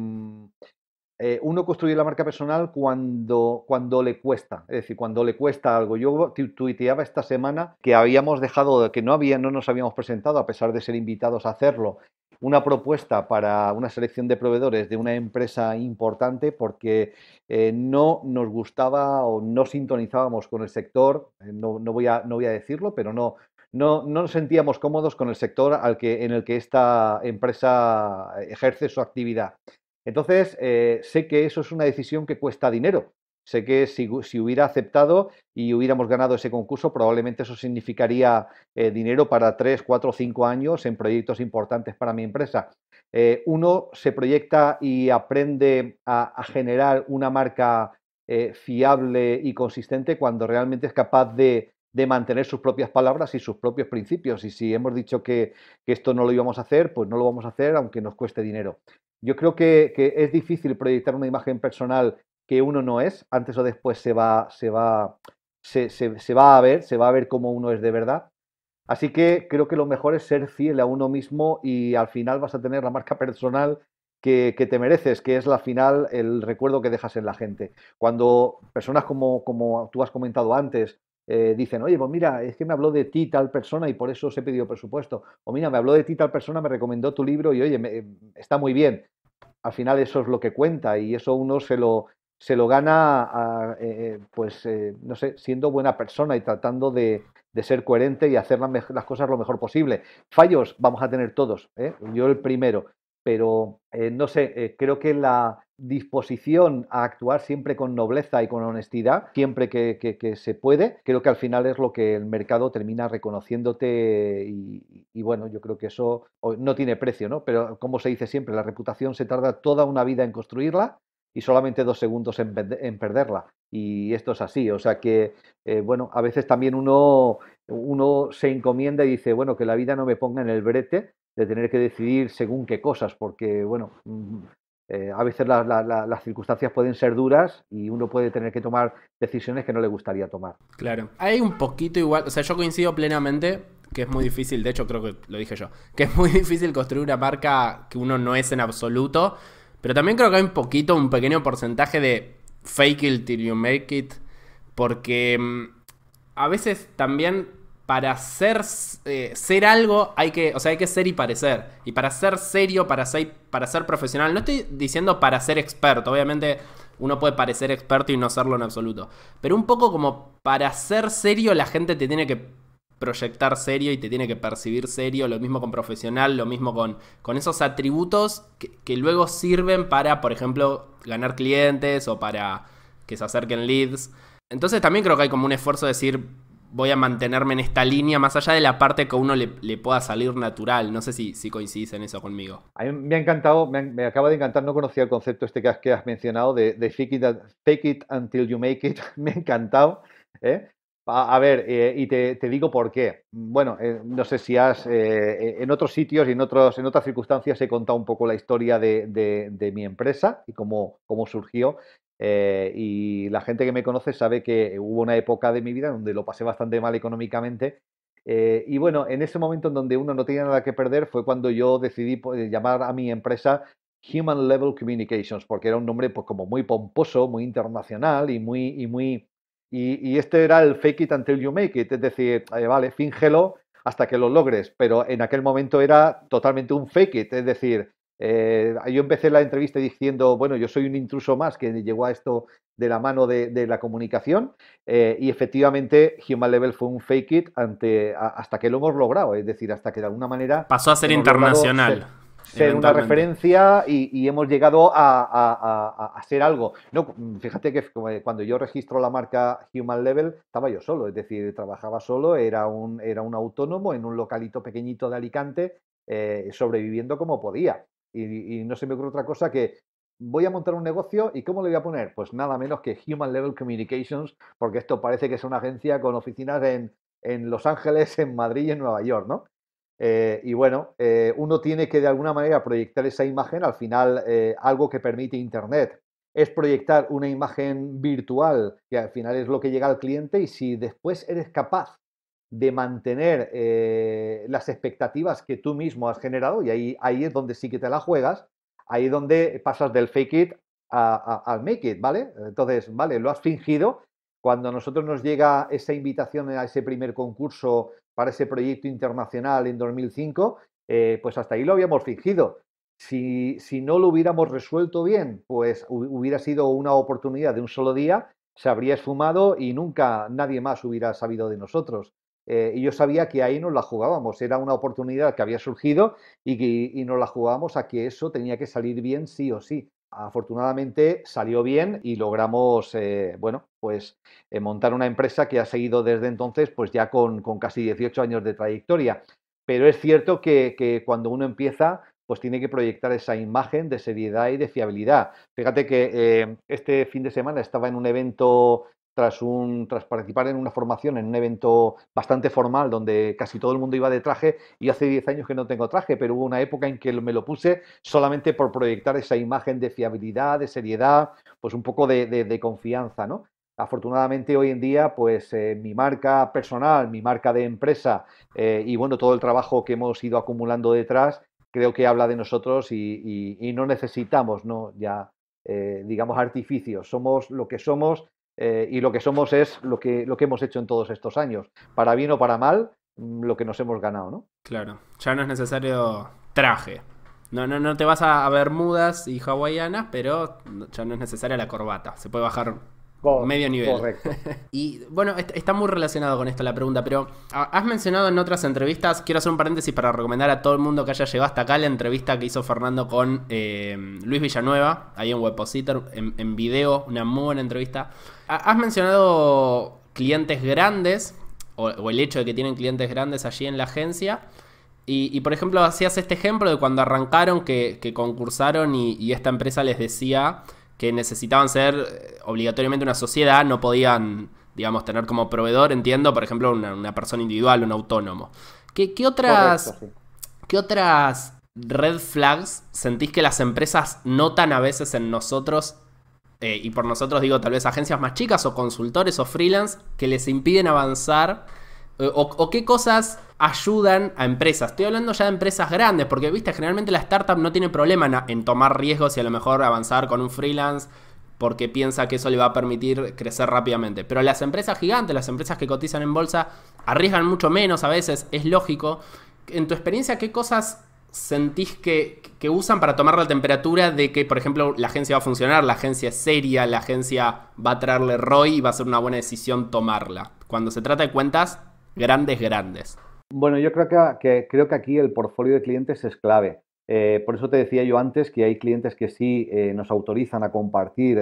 uno construye la marca personal cuando le cuesta, es decir, cuando le cuesta algo. Yo tuiteaba esta semana que habíamos dejado, que no nos habíamos presentado, a pesar de ser invitados a hacerlo, una propuesta para una selección de proveedores de una empresa importante porque no nos gustaba o no sintonizábamos con el sector, no voy a decirlo, pero no nos sentíamos cómodos con el sector en el que esta empresa ejerce su actividad. Entonces, sé que eso es una decisión que cuesta dinero. Sé que si hubiera aceptado y hubiéramos ganado ese concurso, probablemente eso significaría dinero para 3, 4, 5 años en proyectos importantes para mi empresa. Uno se proyecta y aprende a generar una marca fiable y consistente cuando realmente es capaz de mantener sus propias palabras y sus propios principios. Y si hemos dicho que esto no lo íbamos a hacer, pues no lo vamos a hacer aunque nos cueste dinero. Yo creo que es difícil proyectar una imagen personal que uno no es. Antes o después se va a ver cómo uno es de verdad. Así que creo que lo mejor es ser fiel a uno mismo y al final vas a tener la marca personal que te mereces, que es al final el recuerdo que dejas en la gente. Cuando personas como tú has comentado antes, dicen, oye, pues mira, es que me habló de ti tal persona y por eso os he pedido presupuesto. O mira, me habló de ti tal persona, me recomendó tu libro y oye, está muy bien. Al final eso es lo que cuenta y eso uno se lo gana, no sé, siendo buena persona y tratando de ser coherente y hacer las cosas lo mejor posible. Fallos vamos a tener todos, yo el primero, pero no sé, creo que la disposición a actuar siempre con nobleza y con honestidad, siempre que se puede, creo que al final es lo que el mercado termina reconociéndote y bueno, yo creo que eso no tiene precio, ¿no? Pero como se dice siempre, la reputación se tarda toda una vida en construirla y solamente 2 segundos en perderla. Y esto es así, o sea que, bueno, a veces también uno se encomienda y dice, bueno, que la vida no me ponga en el brete de tener que decidir según qué cosas, porque, bueno, a veces las circunstancias pueden ser duras y uno puede tener que tomar decisiones que no le gustaría tomar. Claro. Hay un poquito igual, o sea, yo coincido plenamente que es muy difícil, de hecho creo que lo dije yo, que es muy difícil construir una marca que uno no es en absoluto, pero también creo que hay un pequeño porcentaje de fake it till you make it, porque a veces también para ser algo hay que ser y parecer. Y para ser serio, para ser profesional, no estoy diciendo para ser experto, obviamente uno puede parecer experto y no serlo en absoluto, pero un poco como para ser serio la gente te tiene que proyectar serio y te tiene que percibir serio, lo mismo con profesional, lo mismo con esos atributos que luego sirven para, por ejemplo, ganar clientes o para que se acerquen leads. Entonces también creo que hay como un esfuerzo de decir, voy a mantenerme en esta línea, más allá de la parte que a uno le pueda salir natural. No sé si coincidís en eso conmigo. A mí me ha encantado, me acaba de encantar, no conocía el concepto que has mencionado de fake it until you make it. Me ha encantado, ¿eh? A ver, y te digo por qué. Bueno, no sé si en otros sitios y en otras circunstancias he contado un poco la historia de mi empresa y cómo surgió. Y la gente que me conoce sabe que hubo una época de mi vida donde lo pasé bastante mal económicamente. Y bueno, en ese momento en donde uno no tenía nada que perder fue cuando yo decidí llamar a mi empresa Human Level Communications, porque era un nombre pues, como muy pomposo, muy internacional y este era el fake it until you make it, es decir, vale, fíngelo hasta que lo logres, pero en aquel momento era totalmente un fake it, es decir, yo empecé la entrevista diciendo, bueno, yo soy un intruso más que llegó a esto de la mano de la comunicación y efectivamente Human Level fue un fake it hasta que lo hemos logrado, es decir, hasta que de alguna manera... Pasó a ser internacional. ser una referencia y hemos llegado a ser algo. No, fíjate que cuando yo registro la marca Human Level estaba yo solo, es decir, trabajaba solo, era un autónomo en un localito pequeñito de Alicante, sobreviviendo como podía. Y no se me ocurre otra cosa que voy a montar un negocio y ¿cómo le voy a poner? Pues nada menos que Human Level Communications, porque esto parece que es una agencia con oficinas en Los Ángeles, en Madrid y en Nueva York, ¿no? Y bueno, uno tiene que de alguna manera proyectar esa imagen. Al final, algo que permite Internet es proyectar una imagen virtual, que al final es lo que llega al cliente, y si después eres capaz de mantener las expectativas que tú mismo has generado, y ahí es donde sí que te la juegas, ahí es donde pasas del fake it al make it, ¿vale? Entonces, vale, lo has fingido. Cuando a nosotros nos llega esa invitación a ese primer concurso para ese proyecto internacional en 2005, pues hasta ahí lo habíamos fingido. Si no lo hubiéramos resuelto bien, pues hubiera sido una oportunidad de un solo día, se habría esfumado y nunca nadie más hubiera sabido de nosotros. Y yo sabía que ahí nos la jugábamos, era una oportunidad que había surgido y nos la jugábamos a que eso tenía que salir bien sí o sí. Afortunadamente salió bien y logramos, bueno, pues montar una empresa que ha seguido desde entonces, pues ya con casi 18 años de trayectoria. Pero es cierto que cuando uno empieza, pues tiene que proyectar esa imagen de seriedad y de fiabilidad. Fíjate que este fin de semana estaba en un evento tras participar en una formación, en un evento bastante formal donde casi todo el mundo iba de traje, y hace 10 años que no tengo traje, pero hubo una época en que me lo puse solamente por proyectar esa imagen de fiabilidad, de seriedad, pues un poco de confianza, ¿no? Afortunadamente hoy en día, pues mi marca personal, mi marca de empresa y bueno, todo el trabajo que hemos ido acumulando detrás, creo que habla de nosotros y no necesitamos, ¿no? Ya, digamos, artificios. Somos lo que somos y lo que somos es lo que hemos hecho en todos estos años. Para bien o para mal, lo que nos hemos ganado, ¿no? Claro, ya no es necesario traje. No te vas a bermudas y hawaianas, pero ya no es necesaria la corbata. Se puede bajar medio nivel. Correcto. Y bueno, está muy relacionado con esto la pregunta, pero has mencionado en otras entrevistas, quiero hacer un paréntesis para recomendar a todo el mundo que haya llegado hasta acá la entrevista que hizo Fernando con Luis Villanueva, ahí en Webpositor, en video, una muy buena entrevista. Has mencionado clientes grandes, o el hecho de que tienen clientes grandes allí en la agencia. Y por ejemplo, hacías este ejemplo de cuando arrancaron, que concursaron y esta empresa les decía que necesitaban ser obligatoriamente una sociedad, no podían, digamos, tener como proveedor, entiendo, por ejemplo, una persona individual, un autónomo. ¿Qué otras, Correcto, sí. ¿Qué otras red flags sentís que las empresas notan a veces en nosotros? Y por nosotros digo tal vez agencias más chicas o consultores o freelance que les impiden avanzar. O qué cosas ayudan a empresas. Estoy hablando ya de empresas grandes, porque viste, generalmente la startup no tiene problema en tomar riesgos y a lo mejor avanzar con un freelance porque piensa que eso le va a permitir crecer rápidamente. Pero las empresas gigantes, las empresas que cotizan en bolsa, arriesgan mucho menos a veces, es lógico. En tu experiencia, ¿qué cosas sentís que usan para tomar la temperatura de que, por ejemplo, la agencia va a funcionar, la agencia es seria, la agencia va a traerle ROI y va a ser una buena decisión tomarla? Cuando se trata de cuentas grandes. Bueno, yo creo que aquí el portfolio de clientes es clave. Por eso te decía yo antes que hay clientes que sí nos autorizan a compartir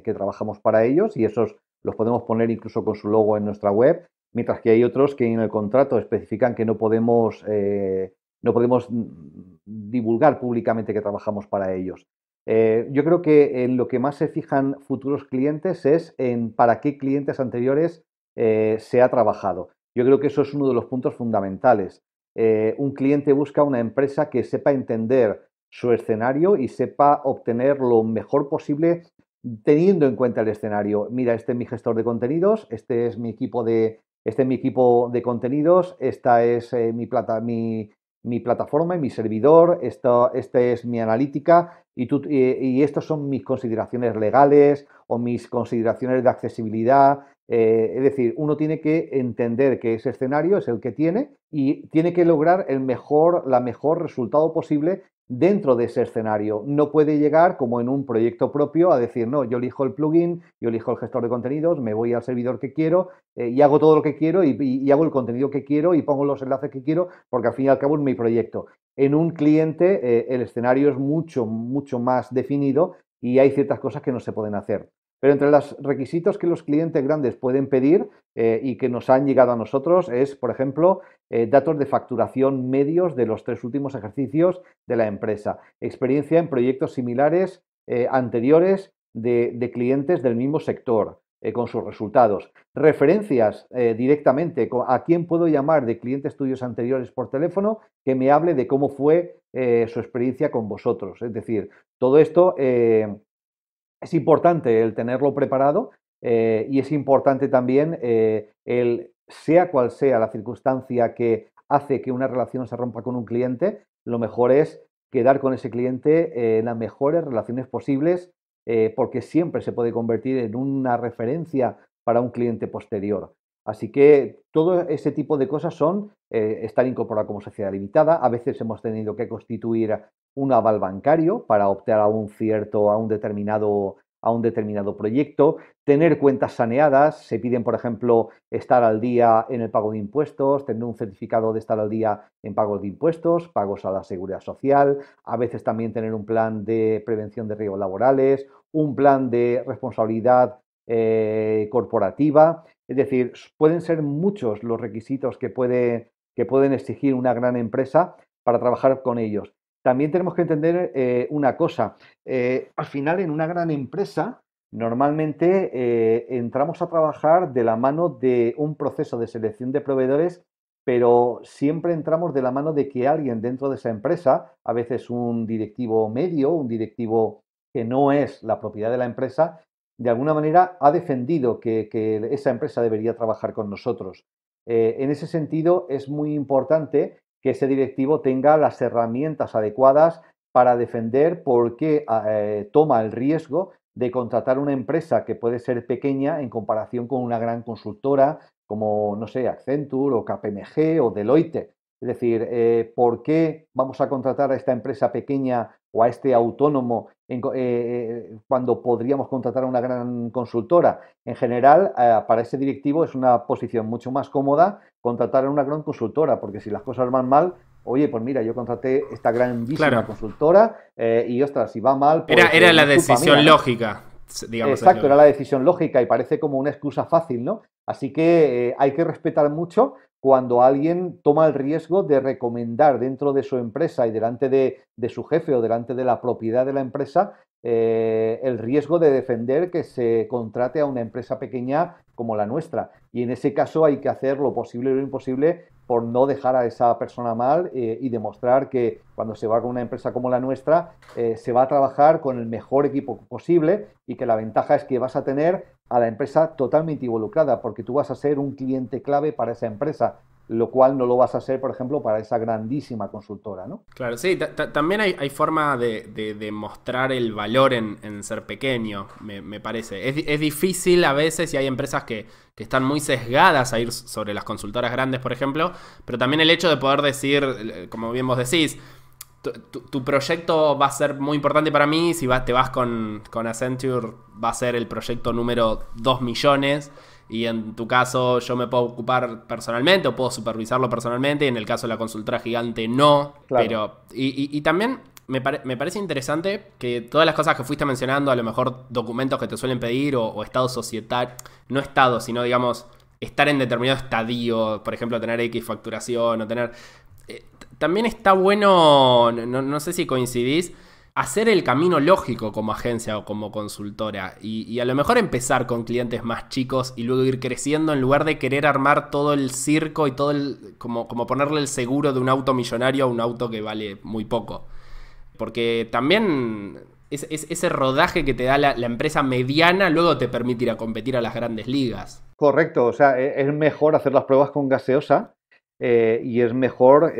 que trabajamos para ellos, y esos los podemos poner incluso con su logo en nuestra web, mientras que hay otros que en el contrato especifican que no podemos divulgar públicamente que trabajamos para ellos. Yo creo que en lo que más se fijan futuros clientes es en para qué clientes anteriores se ha trabajado. Yo creo que eso es uno de los puntos fundamentales. Un cliente busca una empresa que sepa entender su escenario y sepa obtener lo mejor posible teniendo en cuenta el escenario. Mira, este es mi gestor de contenidos, este es mi equipo de contenidos, esta es mi plataforma y mi servidor, esta es mi analítica y estas son mis consideraciones legales o mis consideraciones de accesibilidad. Es decir, uno tiene que entender que ese escenario es el que tiene y tiene que lograr la mejor resultado posible dentro de ese escenario. No puede llegar como en un proyecto propio a decir, no, yo elijo el plugin, yo elijo el gestor de contenidos, me voy al servidor que quiero y hago todo lo que quiero y hago el contenido que quiero y pongo los enlaces que quiero porque al fin y al cabo es mi proyecto. En un cliente el escenario es mucho, mucho más definido y hay ciertas cosas que no se pueden hacer. Pero entre los requisitos que los clientes grandes pueden pedir y que nos han llegado a nosotros es, por ejemplo, datos de facturación medios de los 3 últimos ejercicios de la empresa, experiencia en proyectos similares anteriores de clientes del mismo sector, con sus resultados, referencias directamente a quién puedo llamar de clientes tuyos anteriores por teléfono que me hable de cómo fue su experiencia con vosotros. Es decir, todo esto es importante el tenerlo preparado y es importante también sea cual sea la circunstancia que hace que una relación se rompa con un cliente, lo mejor es quedar con ese cliente en las mejores relaciones posibles porque siempre se puede convertir en una referencia para un cliente posterior. Así que todo ese tipo de cosas son estar incorporado como sociedad limitada. A veces hemos tenido que constituir un aval bancario para optar a un determinado proyecto, tener cuentas saneadas, se piden, por ejemplo, estar al día en el pago de impuestos, tener un certificado de estar al día en pagos de impuestos, pagos a la seguridad social, a veces también tener un plan de prevención de riesgos laborales, un plan de responsabilidad corporativa. Es decir, pueden ser muchos los requisitos que pueden exigir una gran empresa para trabajar con ellos. También tenemos que entender una cosa. Al final, en una gran empresa, normalmente entramos a trabajar de la mano de un proceso de selección de proveedores, pero siempre entramos de la mano de que alguien dentro de esa empresa, a veces un directivo medio, un directivo que no es la propiedad de la empresa, de alguna manera ha defendido que esa empresa debería trabajar con nosotros. En ese sentido, es muy importante que ese directivo tenga las herramientas adecuadas para defender por qué toma el riesgo de contratar una empresa que puede ser pequeña en comparación con una gran consultora como, no sé, Accenture o KPMG o Deloitte. Es decir, ¿por qué vamos a contratar a esta empresa pequeña o a este autónomo cuando podríamos contratar a una gran consultora? En general, para ese directivo es una posición mucho más cómoda contratar a una gran consultora, porque si las cosas van mal, oye, pues mira, yo contraté esta grandísima consultora y ostras, si va mal, pues era la no es culpa decisión mía, ¿no? lógica, digamos. Exacto, era la decisión lógica y parece como una excusa fácil, ¿no? Así que hay que respetar mucho cuando alguien toma el riesgo de recomendar dentro de su empresa y delante de su jefe o delante de la propiedad de la empresa el riesgo de defender que se contrate a una empresa pequeña como la nuestra. Y en ese caso hay que hacer lo posible y lo imposible por no dejar a esa persona mal y demostrar que cuando se va con una empresa como la nuestra se va a trabajar con el mejor equipo posible y que la ventaja es que vas a tener a la empresa totalmente involucrada porque tú vas a ser un cliente clave para esa empresa, lo cual no lo vas a ser, por ejemplo, para esa grandísima consultora, ¿no? Claro, sí, también hay forma de mostrar el valor en ser pequeño, me parece. Es difícil a veces y hay empresas que están muy sesgadas a ir sobre las consultoras grandes, por ejemplo, pero también el hecho de poder decir, como bien vos decís, tu proyecto va a ser muy importante para mí. Si te vas con Accenture, va a ser el proyecto número 2 millones. Y en tu caso yo me puedo ocupar personalmente o puedo supervisarlo personalmente. Y en el caso de la consultora gigante no. Claro. Pero y también me parece interesante que todas las cosas que fuiste mencionando, a lo mejor documentos que te suelen pedir o estado societario, no estado, sino digamos estar en determinado estadio, por ejemplo tener X facturación o tener... también está bueno, no sé si coincidís, hacer el camino lógico como agencia o como consultora y a lo mejor empezar con clientes más chicos y luego ir creciendo en lugar de querer armar todo el circo y todo como ponerle el seguro de un auto millonario a un auto que vale muy poco. Porque también ese rodaje que te da la empresa mediana luego te permite ir a competir a las grandes ligas. Correcto, o sea, es mejor hacer las pruebas con gaseosa y es mejor...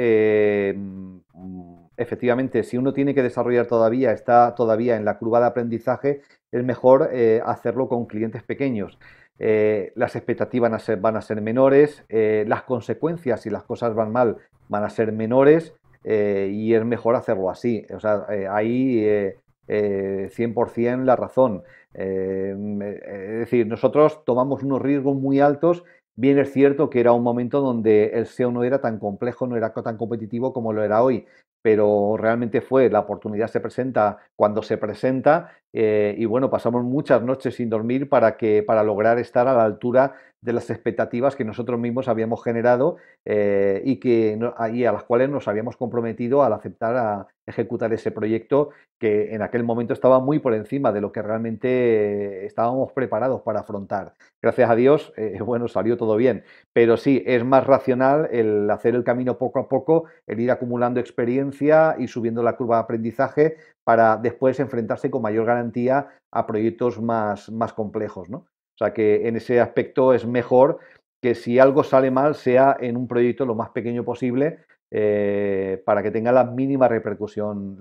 efectivamente, si uno tiene que desarrollar está todavía en la curva de aprendizaje, es mejor hacerlo con clientes pequeños. Las expectativas van a ser menores, las consecuencias, si las cosas van mal, van a ser menores y es mejor hacerlo así. O sea, ahí 100% la razón. Es decir, nosotros tomamos unos riesgos muy altos. Bien es cierto que era un momento donde el SEO no era tan complejo, no era tan competitivo como lo era hoy, pero realmente la oportunidad se presenta cuando se presenta, y bueno, pasamos muchas noches sin dormir para lograr estar a la altura de las expectativas que nosotros mismos habíamos generado, y a las cuales nos habíamos comprometido al aceptar a ejecutar ese proyecto, que en aquel momento estaba muy por encima de lo que realmente estábamos preparados para afrontar. Gracias a Dios, bueno, salió todo bien, pero sí, es más racional el hacer el camino poco a poco, el ir acumulando experiencia y subiendo la curva de aprendizaje para después enfrentarse con mayor garantía a proyectos más complejos, ¿no? O sea que en ese aspecto es mejor que si algo sale mal sea en un proyecto lo más pequeño posible, para que tenga la mínima repercusión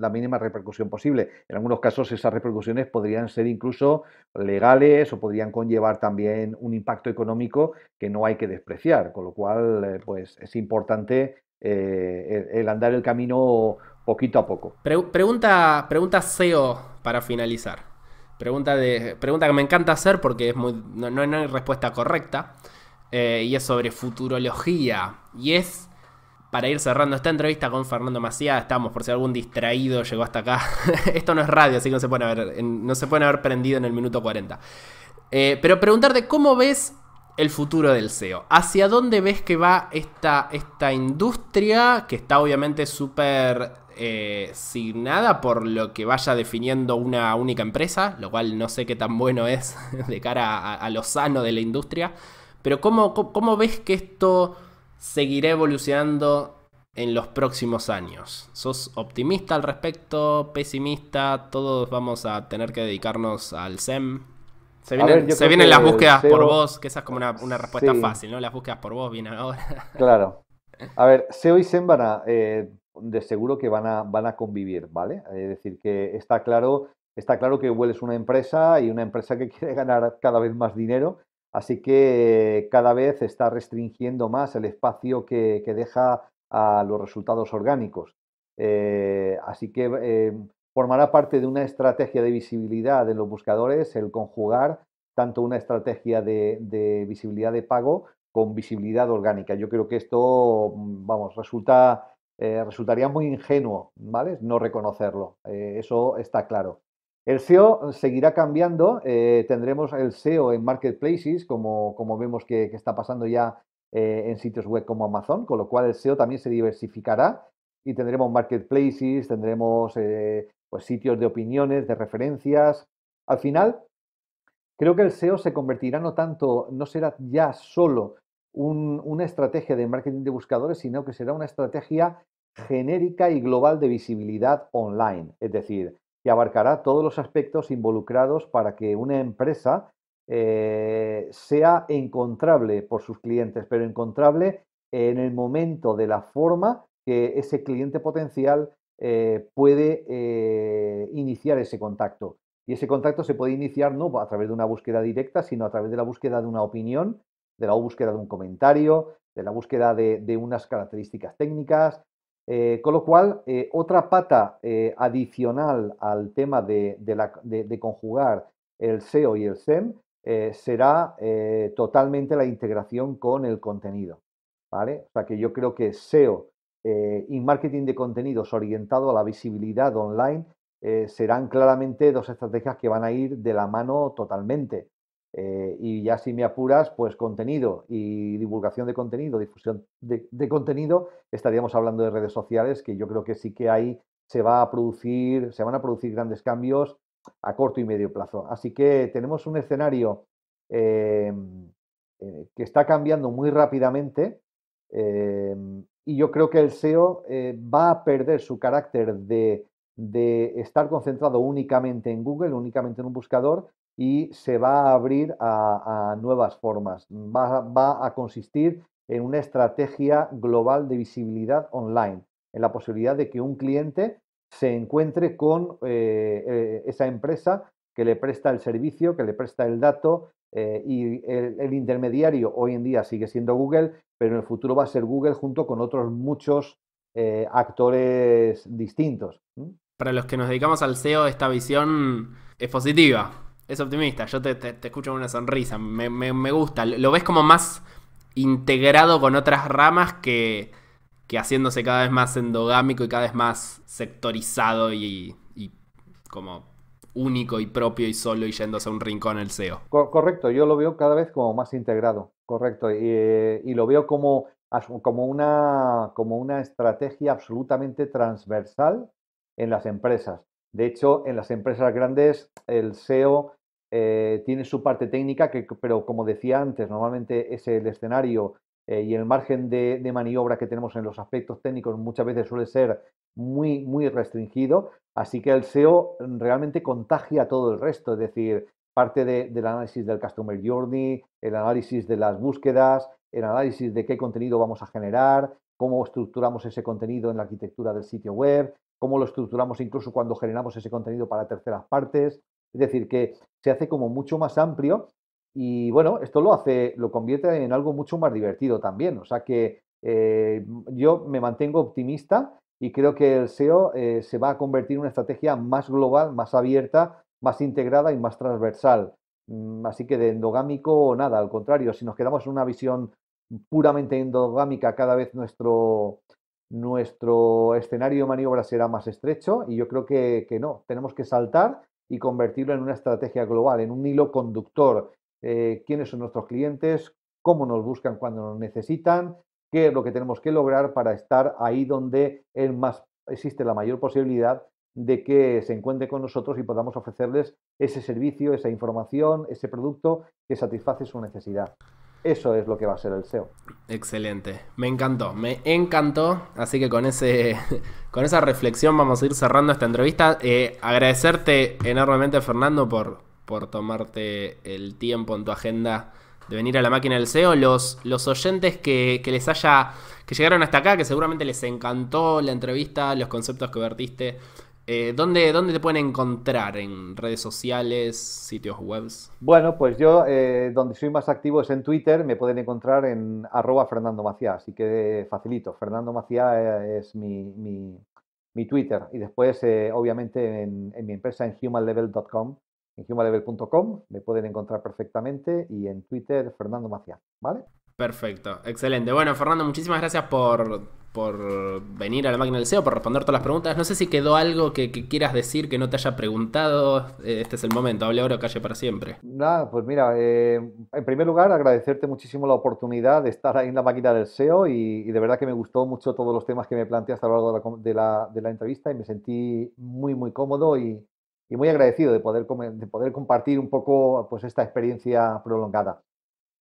posible. En algunos casos esas repercusiones podrían ser incluso legales o podrían conllevar también un impacto económico que no hay que despreciar, con lo cual pues es importante el andar el camino poquito a poco. Pregunta SEO para finalizar. Pregunta que me encanta hacer porque no hay respuesta correcta. Y es sobre futurología. Y es, para ir cerrando esta entrevista con Fernando Maciá, estamos, por si algún distraído llegó hasta acá. Esto no es radio, así que no se pueden haber prendido en el minuto 40. Pero preguntarte, ¿cómo ves el futuro del SEO? ¿Hacia dónde ves que va esta industria, que está obviamente súper signada por lo que vaya definiendo una única empresa, lo cual no sé qué tan bueno es de cara a lo sano de la industria? Pero ¿cómo ves que esto seguirá evolucionando en los próximos años? ¿Sos optimista al respecto? ¿Pesimista? ¿Todos vamos a tener que dedicarnos al SEM? Se vienen las búsquedas por voz, que esa es como una respuesta fácil, ¿no? Las búsquedas por voz vienen ahora. Claro. A ver, SEO y SEM de seguro que van a convivir, ¿vale? Es decir, que está claro que Google es una empresa y una empresa que quiere ganar cada vez más dinero, así que cada vez está restringiendo más el espacio que deja a los resultados orgánicos. Así que formará parte de una estrategia de visibilidad en los buscadores el conjugar tanto una estrategia de visibilidad de pago con visibilidad orgánica. Yo creo que esto, vamos, resultaría muy ingenuo, ¿vale? No reconocerlo. Eso está claro. El SEO seguirá cambiando. Tendremos el SEO en marketplaces, como vemos que está pasando ya en sitios web como Amazon, con lo cual el SEO también se diversificará y tendremos marketplaces, tendremos pues sitios de opiniones, de referencias. Al final, creo que el SEO se convertirá no será ya solo una estrategia de marketing de buscadores, sino que será una estrategia genérica y global de visibilidad online. Es decir, que abarcará todos los aspectos involucrados para que una empresa sea encontrable por sus clientes, pero encontrable en el momento de la forma que ese cliente potencial puede iniciar ese contacto. Y ese contacto se puede iniciar no a través de una búsqueda directa, sino a través de la búsqueda de una opinión, de la búsqueda de un comentario, de la búsqueda de unas características técnicas. Con lo cual, otra pata adicional al tema de conjugar el SEO y el SEM será totalmente la integración con el contenido, ¿vale? O sea que yo creo que SEO y marketing de contenidos orientado a la visibilidad online serán claramente dos estrategias que van a ir de la mano totalmente. Y ya si me apuras, pues contenido y divulgación de contenido, difusión de contenido, estaríamos hablando de redes sociales, que yo creo que sí que ahí se van a producir grandes cambios a corto y medio plazo. Así que tenemos un escenario que está cambiando muy rápidamente, y yo creo que el SEO va a perder su carácter de estar concentrado únicamente en Google, únicamente en un buscador, y se va a abrir a nuevas formas. Va a consistir en una estrategia global de visibilidad online, en la posibilidad de que un cliente se encuentre con esa empresa que le presta el servicio, que le presta el dato, y el intermediario hoy en día sigue siendo Google, pero en el futuro va a ser Google junto con otros muchos actores distintos. Para los que nos dedicamos al SEO, esta visión es positiva. Es optimista, yo te escucho con una sonrisa, me gusta. Lo ves como más integrado con otras ramas que que haciéndose cada vez más endogámico y cada vez más sectorizado y como único y propio y solo y yéndose a un rincón el SEO. Correcto, yo lo veo cada vez como más integrado, correcto, y lo veo como una estrategia absolutamente transversal en las empresas. De hecho, en las empresas grandes el SEO tiene su parte técnica, pero como decía antes, normalmente es el escenario y el margen de maniobra que tenemos en los aspectos técnicos muchas veces suele ser muy, muy restringido. Así que el SEO realmente contagia a todo el resto, es decir, parte del análisis del Customer Journey, el análisis de las búsquedas, el análisis de qué contenido vamos a generar, cómo estructuramos ese contenido en la arquitectura del sitio web, cómo lo estructuramos incluso cuando generamos ese contenido para terceras partes. Es decir, que se hace como mucho más amplio y bueno, esto lo convierte en algo mucho más divertido también. O sea que yo me mantengo optimista y creo que el SEO se va a convertir en una estrategia más global, más abierta, más integrada y más transversal. Así que de endogámico, nada, al contrario, si nos quedamos en una visión puramente endogámica, cada vez nuestro escenario de maniobra será más estrecho y yo creo que no, tenemos que saltar y convertirlo en una estrategia global, en un hilo conductor. ¿Quiénes son nuestros clientes? ¿Cómo nos buscan cuando nos necesitan? ¿Qué es lo que tenemos que lograr para estar ahí donde existe la mayor posibilidad de que se encuentre con nosotros y podamos ofrecerles ese servicio, esa información, ese producto que satisface su necesidad? Eso es lo que va a ser el SEO. Excelente, me encantó, así que con esa reflexión vamos a ir cerrando esta entrevista. Agradecerte enormemente, Fernando, por tomarte el tiempo en tu agenda de venir a la máquina del SEO. Los oyentes que llegaron hasta acá, que seguramente les encantó la entrevista, los conceptos que vertiste, ¿dónde te pueden encontrar? ¿En redes sociales, sitios webs? Bueno, pues yo donde soy más activo es en Twitter, me pueden encontrar en @Fernando Maciá, así que facilito, Fernando Maciá es mi Twitter y después obviamente en mi empresa en humanlevel.com, en humanlevel.com me pueden encontrar perfectamente y en Twitter Fernando Maciá, ¿vale? Perfecto, excelente. Bueno, Fernando, muchísimas gracias por venir a la máquina del SEO, por responder todas las preguntas. No sé si quedó algo que quieras decir que no te haya preguntado. Este es el momento, hable ahora o calle para siempre. Nada, pues mira, en primer lugar agradecerte muchísimo la oportunidad de estar ahí en la máquina del SEO y de verdad que me gustó mucho todos los temas que me planteaste a lo largo de la entrevista y me sentí muy, muy cómodo y muy agradecido de poder compartir un poco pues esta experiencia prolongada.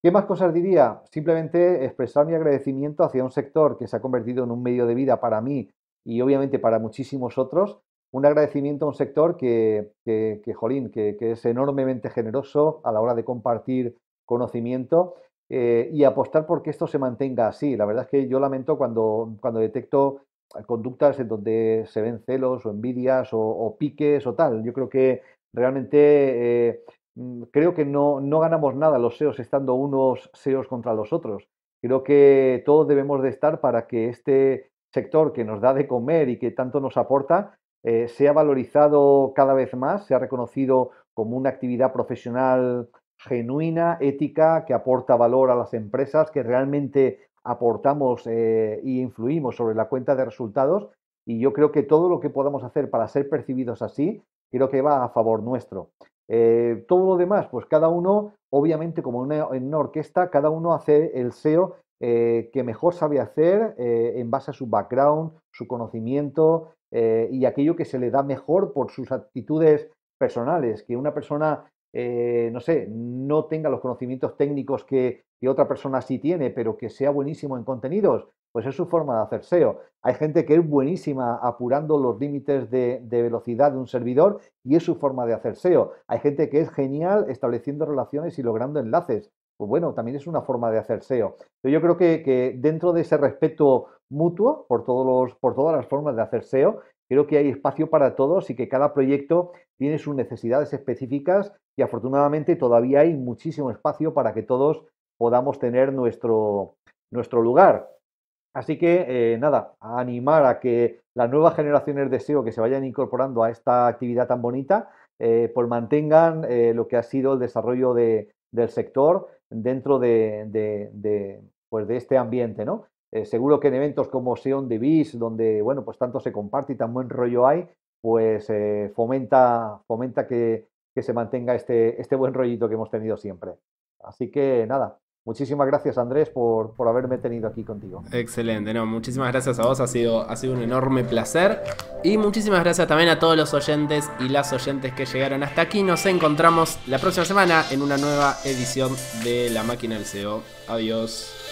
¿Qué más cosas diría? Simplemente expresar mi agradecimiento hacia un sector que se ha convertido en un medio de vida para mí y obviamente para muchísimos otros. Un agradecimiento a un sector jolín, que es enormemente generoso a la hora de compartir conocimiento y apostar por que esto se mantenga así. La verdad es que yo lamento cuando detecto conductas en donde se ven celos o envidias o piques o tal. Yo creo que realmente creo que no ganamos nada los SEOs estando unos SEOs contra los otros. Creo que todos debemos de estar para que este sector que nos da de comer y que tanto nos aporta sea valorizado cada vez más, sea reconocido como una actividad profesional genuina, ética, que aporta valor a las empresas, que realmente aportamos e influimos sobre la cuenta de resultados. Y yo creo que todo lo que podamos hacer para ser percibidos así, creo que va a favor nuestro. Todo lo demás, pues cada uno, obviamente como en una orquesta, cada uno hace el SEO que mejor sabe hacer en base a su background, su conocimiento y aquello que se le da mejor por sus actitudes personales. Que una persona, no sé, no tenga los conocimientos técnicos que otra persona sí tiene, pero que sea buenísimo en contenidos, pues es su forma de hacer SEO. Hay gente que es buenísima apurando los límites de velocidad de un servidor y es su forma de hacer SEO. Hay gente que es genial estableciendo relaciones y logrando enlaces. Pues bueno, también es una forma de hacer SEO. Pero yo creo que dentro de ese respeto mutuo por todas las formas de hacer SEO, creo que hay espacio para todos y que cada proyecto tiene sus necesidades específicas y afortunadamente todavía hay muchísimo espacio para que todos podamos tener nuestro lugar. Así que nada, a animar a que las nuevas generaciones de SEO que se vayan incorporando a esta actividad tan bonita, pues mantengan lo que ha sido el desarrollo del sector dentro pues de este ambiente, ¿no? Seguro que en eventos como SEO on the Beach, donde, bueno, pues tanto se comparte y tan buen rollo hay, pues fomenta que se mantenga este buen rollito que hemos tenido siempre. Así que nada, muchísimas gracias, Andrés, por haberme tenido aquí contigo. Excelente, no, muchísimas gracias a vos, ha sido un enorme placer. Y muchísimas gracias también a todos los oyentes y las oyentes que llegaron hasta aquí. Nos encontramos la próxima semana en una nueva edición de La Máquina del SEO. Adiós.